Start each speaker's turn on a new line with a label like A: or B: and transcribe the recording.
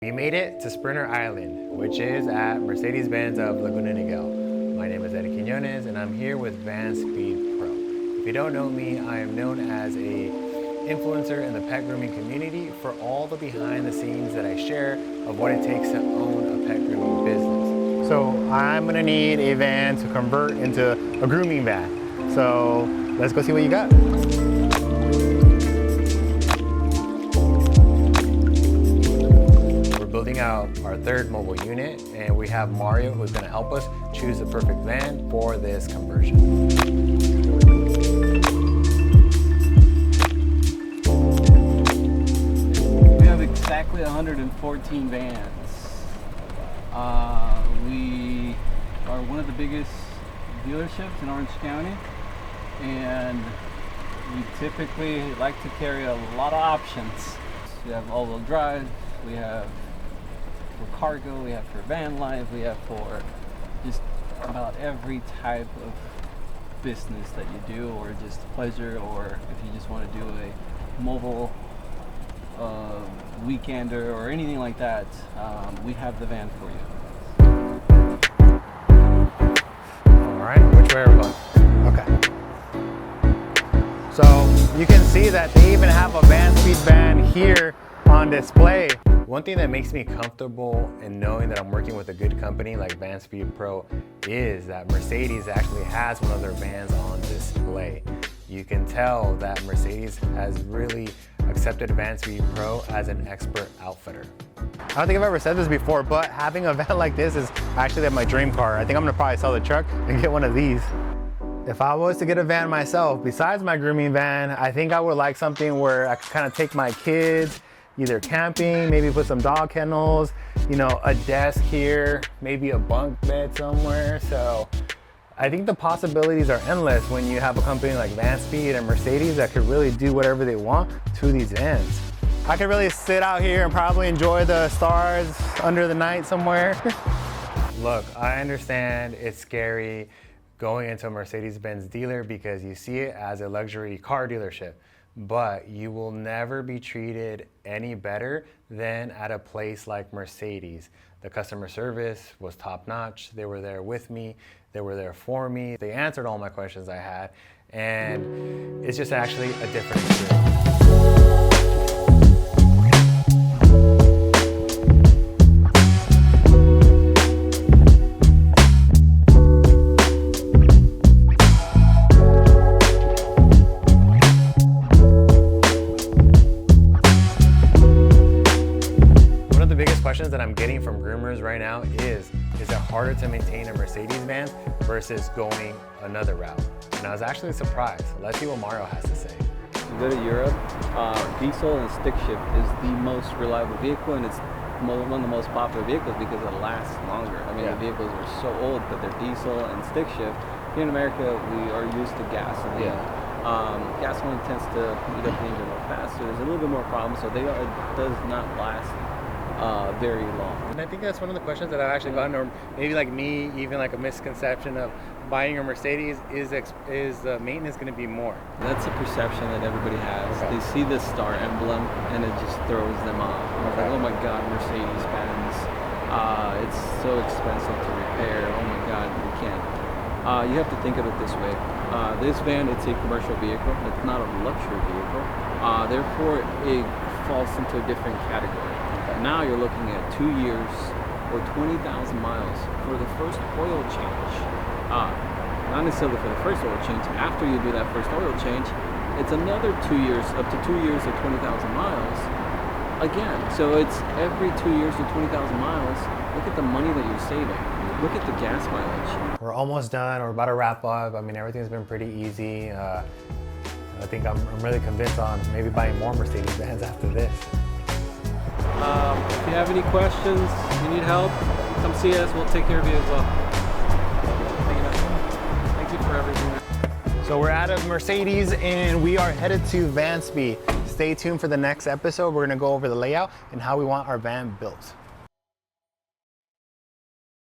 A: We made it to Sprinter Island, which is at Mercedes Benz of Laguna Niguel. My name is Eddie Quinones and I'm here with Vanspeed Pro. If you don't know me, I am known as a influencer in the pet grooming community for all the behind the scenes that I share of what it takes to own a pet grooming business. So I'm gonna need a van to convert into a grooming van. So let's go see what you got. Building out our third mobile unit, and we have Mario who's going to help us choose the perfect van for this conversion.
B: We have exactly 114 vans. We are one of the biggest dealerships in Orange County, and we typically like to carry a lot of options. We have all-wheel drive, we have for cargo, we have for van life, we have for just about every type of business that you do, or just pleasure, or if you just want to do a mobile weekender or anything like that, we have the van for you.
A: All right, which way are we going? Okay. So you can see that they even have a Vanspeed van here on display. One thing that makes me comfortable in knowing that I'm working with a good company like Vanspeed Pro is that Mercedes actually has one of their vans on display. You can tell that Mercedes has really accepted Vanspeed Pro as an expert outfitter. I don't think I've ever said this before, but having a van like this is actually my dream car. I think I'm gonna probably sell the truck and get one of these. If I was to get a van myself, besides my grooming van, I think I would like something where I could kind of take my kids, either camping, maybe put some dog kennels, you know, a desk here, maybe a bunk bed somewhere. So I think the possibilities are endless when you have a company like Vanspeed and Mercedes that could really do whatever they want to these vans. I could really sit out here and probably enjoy the stars under the night somewhere. Look, I understand it's scary going into a Mercedes-Benz dealer because you see it as a luxury car dealership, but you will never be treated any better than at a place like Mercedes. The customer service was top-notch. They were there with me. They were there for me. They answered all my questions I had, and it's just actually a different experience. Questions that I'm getting from groomers right now is it harder to maintain a Mercedes van versus going another route? And I was actually surprised. Let's see what Mario has to say.
B: You go to Europe, diesel and stick shift is the most reliable vehicle, and it's one of the most popular vehicles because it lasts longer. I mean, the vehicles are so old, but they're diesel and stick shift. Here in America, we are used to gasoline. Gasoline tends to heat up the engine more faster. There's a little bit more problems, so it does not last very long.
A: And I think that's one of the questions that I've actually gotten, or maybe like me, even like a misconception of buying a Mercedes is the maintenance going to be more?
B: That's a perception that everybody has. They see the star emblem and it just throws them off. It's like, oh my God, Mercedes Benz. It's so expensive to repair. Oh my God, we can't. You have to think of it this way. This van, it's a commercial vehicle. It's not a luxury vehicle. Therefore, it falls into a different category. Now you're looking at 2 years or 20,000 miles for the first oil change. Not necessarily for the first oil change. After you do that first oil change, it's another 2 years, up to 2 years or 20,000 miles again. So it's every 2 years or 20,000 miles. Look at the money that you're saving. Look at the gas mileage.
A: We're almost done. We're about to wrap up. I mean, everything's been pretty easy. I think I'm really convinced on maybe buying more Mercedes vans after this.
B: If you have any questions, you need help, come see us. We'll take care of you as well. Thank you for everything.
A: So we're out of Mercedes and we are headed to Vanspeed. Stay tuned for the next episode. We're going to go over the layout and how we want our van built.